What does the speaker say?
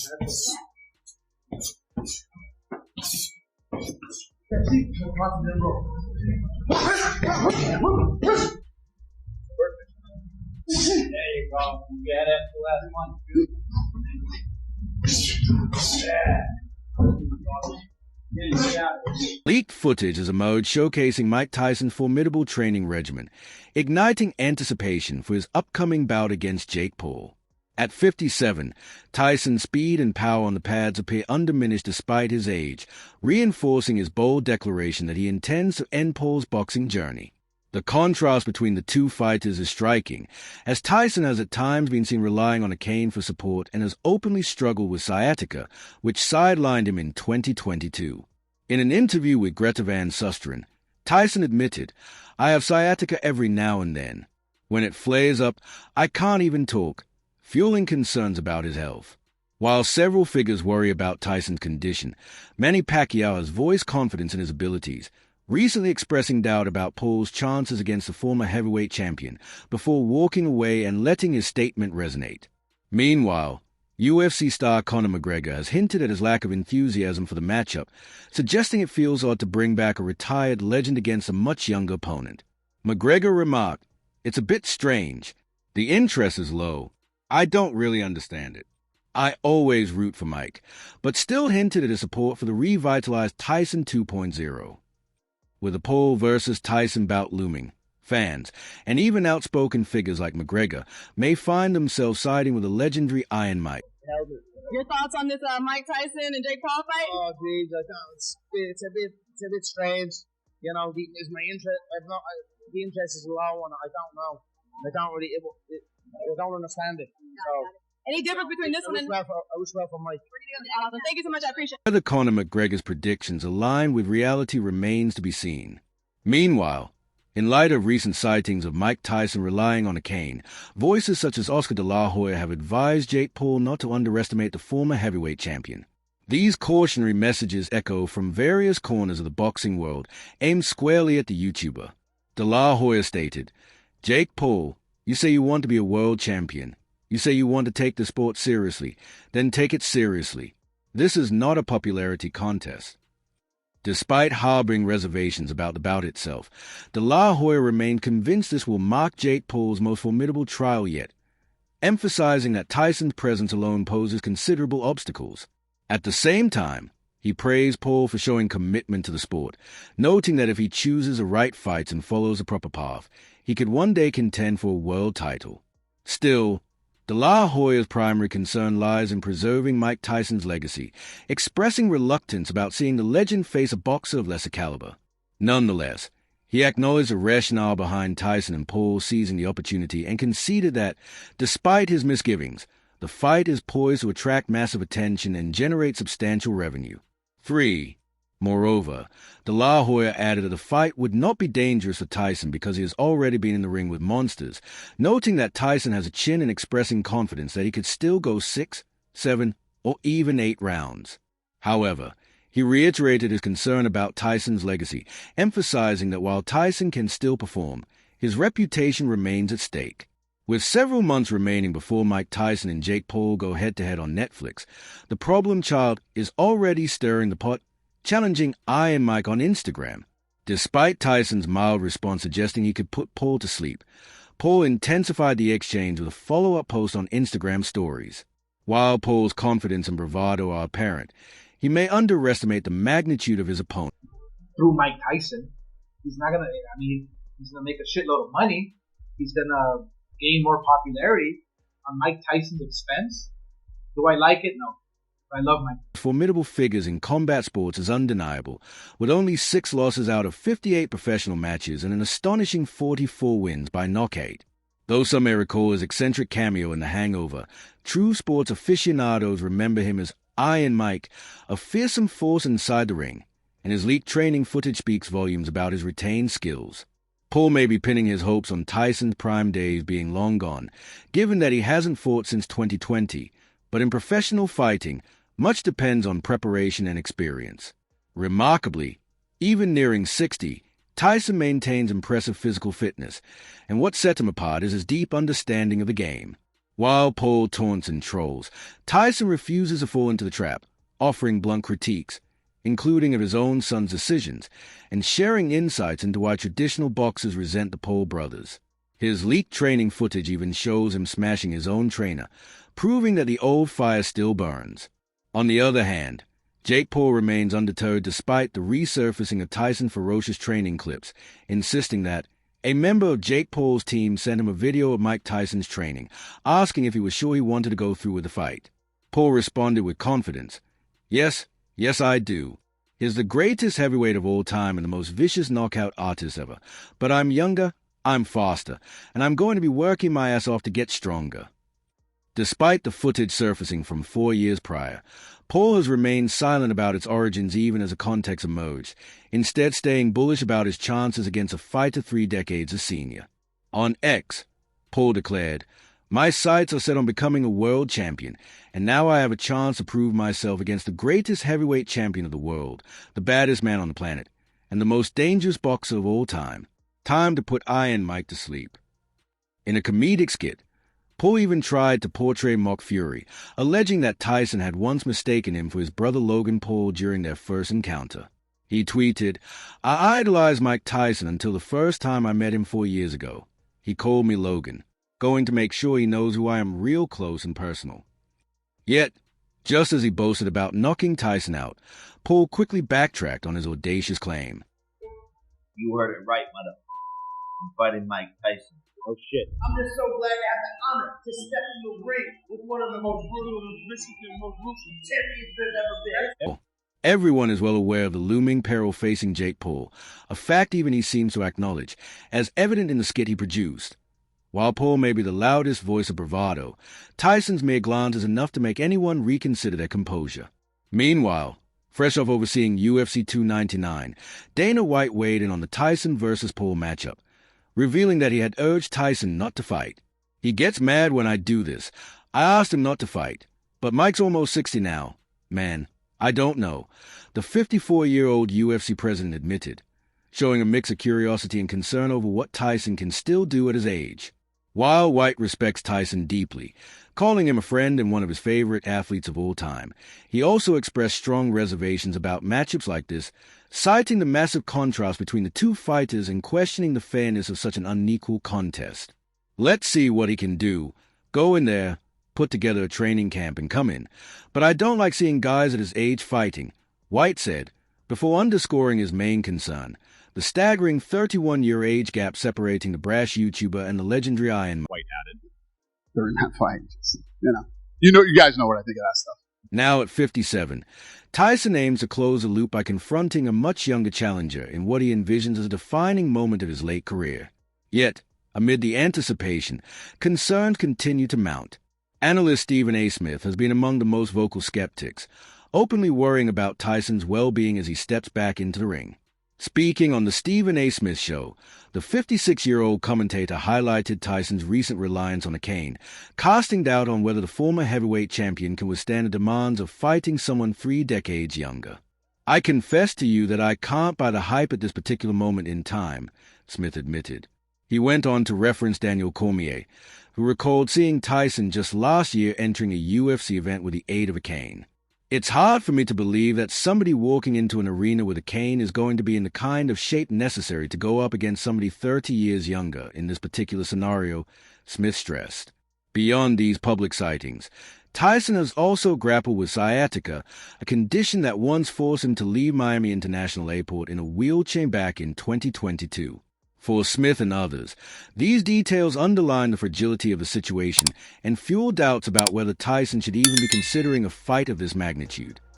There you go. You get it. Last one. Leaked footage is a mode showcasing Mike Tyson's formidable training regimen, igniting anticipation for his upcoming bout against Jake Paul. At 57, Tyson's speed and power on the pads appear undiminished despite his age, reinforcing his bold declaration that he intends to end Paul's boxing journey. The contrast between the two fighters is striking, as Tyson has at times been seen relying on a cane for support and has openly struggled with sciatica, which sidelined him in 2022. In an interview with Greta Van Susteren, Tyson admitted, "I have sciatica every now and then. When it flares up, I can't even talk," fueling concerns about his health. While several figures worry about Tyson's condition, Manny Pacquiao has voiced confidence in his abilities, recently expressing doubt about Paul's chances against the former heavyweight champion before walking away and letting his statement resonate. Meanwhile, UFC star Conor McGregor has hinted at his lack of enthusiasm for the matchup, suggesting it feels odd to bring back a retired legend against a much younger opponent. McGregor remarked, "It's a bit strange. The interest is low. I don't really understand it. I always root for Mike," but still hinted at his support for the revitalized Tyson 2.0. With the Paul versus Tyson bout looming, fans, and even outspoken figures like McGregor, may find themselves siding with the legendary Iron Mike. Your thoughts on this Mike Tyson and Jake Paul fight? Oh, geez, it's a bit strange. You know, is my interest? The interest is low, and I don't know. I don't understand it. So, any difference between this one and? I wish well for Mike. Awesome. Thank you so much. I appreciate it. Whether Conor McGregor's predictions align with reality remains to be seen. Meanwhile, in light of recent sightings of Mike Tyson relying on a cane, voices such as Oscar de la Hoya have advised Jake Paul not to underestimate the former heavyweight champion. These cautionary messages echo from various corners of the boxing world, aimed squarely at the YouTuber. De la Hoya stated, "Jake Paul, you say you want to be a world champion. You say you want to take the sport seriously, then take it seriously. This is not a popularity contest." Despite harboring reservations about the bout itself, De La Hoya remained convinced this will mark Jake Paul's most formidable trial yet, emphasizing that Tyson's presence alone poses considerable obstacles. At the same time, he praised Paul for showing commitment to the sport, noting that if he chooses the right fights and follows a proper path, he could one day contend for a world title. Still, De La Hoya's primary concern lies in preserving Mike Tyson's legacy, expressing reluctance about seeing the legend face a boxer of lesser caliber. Nonetheless, he acknowledged the rationale behind Tyson and Paul seizing the opportunity and conceded that, despite his misgivings, the fight is poised to attract massive attention and generate substantial revenue. 3. Moreover, De La Hoya added that the fight would not be dangerous for Tyson because he has already been in the ring with monsters, noting that Tyson has a chin and expressing confidence that he could still go 6, 7, or even 8 rounds. However, he reiterated his concern about Tyson's legacy, emphasizing that while Tyson can still perform, his reputation remains at stake. With several months remaining before Mike Tyson and Jake Paul go head-to-head on Netflix, the problem child is already stirring the pot, challenging Iron Mike on Instagram. Despite Tyson's mild response suggesting he could put Paul to sleep, Paul intensified the exchange with a follow-up post on Instagram stories. While Paul's confidence and bravado are apparent, he may underestimate the magnitude of his opponent. Through Mike Tyson, he's gonna make a shitload of money. He's gonna gain more popularity on Mike Tyson's expense. Do I like it? No. I love Mike. Formidable figures in combat sports is undeniable, with only 6 losses out of 58 professional matches and an astonishing 44 wins by knockout. Though some may recall his eccentric cameo in The Hangover, true sports aficionados remember him as Iron Mike, a fearsome force inside the ring, and his leaked training footage speaks volumes about his retained skills. Paul may be pinning his hopes on Tyson's prime days being long gone, given that he hasn't fought since 2020, but in professional fighting, much depends on preparation and experience. Remarkably, even nearing 60, Tyson maintains impressive physical fitness, and what sets him apart is his deep understanding of the game. While Paul taunts and trolls, Tyson refuses to fall into the trap, offering blunt critiques, including of his own son's decisions, and sharing insights into why traditional boxers resent the Paul brothers. His leaked training footage even shows him smashing his own trainer, proving that the old fire still burns. On the other hand, Jake Paul remains undeterred despite the resurfacing of Tyson's ferocious training clips, insisting that a member of Jake Paul's team sent him a video of Mike Tyson's training, asking if he was sure he wanted to go through with the fight. Paul responded with confidence, Yes, I do. He's the greatest heavyweight of all time and the most vicious knockout artist ever. But I'm younger, I'm faster, and I'm going to be working my ass off to get stronger. Despite the footage surfacing from 4 years prior, Paul has remained silent about its origins even as a context emerged, instead staying bullish about his chances against a fighter 3 decades his senior. On X, Paul declared, My sights are set on becoming a world champion, and now I have a chance to prove myself against the greatest heavyweight champion of the world, the baddest man on the planet, and the most dangerous boxer of all time. Time to put Iron Mike to sleep. In a comedic skit, Paul even tried to portray Mock Fury, alleging that Tyson had once mistaken him for his brother Logan Paul during their first encounter. He tweeted, I idolized Mike Tyson until the first time I met him 4 years ago. He called me Logan, going to make sure he knows who I am real close and personal. Yet, just as he boasted about knocking Tyson out, Paul quickly backtracked on his audacious claim. You heard it right, mother. I'm fighting Mike Tyson. Oh shit. I'm just so glad I had the honor to step in the ring with one of the most brutal and vicious and most ruthless champions there's ever been. Everyone is well aware of the looming peril facing Jake Paul, a fact even he seems to acknowledge, as evident in the skit he produced. While Paul may be the loudest voice of bravado, Tyson's mere glance is enough to make anyone reconsider their composure. Meanwhile, fresh off overseeing UFC 299, Dana White weighed in on the Tyson versus Paul matchup, revealing that he had urged Tyson not to fight. He gets mad when I do this. I asked him not to fight, but Mike's almost 60 now. Man, I don't know, the 54-year-old UFC president admitted, showing a mix of curiosity and concern over what Tyson can still do at his age. While White respects Tyson deeply, calling him a friend and one of his favorite athletes of all time, he also expressed strong reservations about matchups like this, citing the massive contrast between the two fighters and questioning the fairness of such an unequal contest. Let's see what he can do. Go in there, put together a training camp and come in. But I don't like seeing guys at his age fighting, White said, before underscoring his main concern, the staggering 31-year age gap separating the brash YouTuber and the legendary Iron Mike. White added during that fight. You guys know what I think of that stuff. Now at 57, Tyson aims to close the loop by confronting a much younger challenger in what he envisions as a defining moment of his late career. Yet, amid the anticipation, concerns continue to mount. Analyst Stephen A. Smith has been among the most vocal skeptics, openly worrying about Tyson's well-being as he steps back into the ring. Speaking on the Stephen A. Smith Show, the 56-year-old commentator highlighted Tyson's recent reliance on a cane, casting doubt on whether the former heavyweight champion can withstand the demands of fighting someone 3 decades younger. I confess to you that I can't buy the hype at this particular moment in time, Smith admitted. He went on to reference Daniel Cormier, who recalled seeing Tyson just last year entering a UFC event with the aid of a cane. It's hard for me to believe that somebody walking into an arena with a cane is going to be in the kind of shape necessary to go up against somebody 30 years younger in this particular scenario, Smith stressed. Beyond these public sightings, Tyson has also grappled with sciatica, a condition that once forced him to leave Miami International Airport in a wheelchair back in 2022. For Smith and others, these details underline the fragility of the situation and fuel doubts about whether Tyson should even be considering a fight of this magnitude.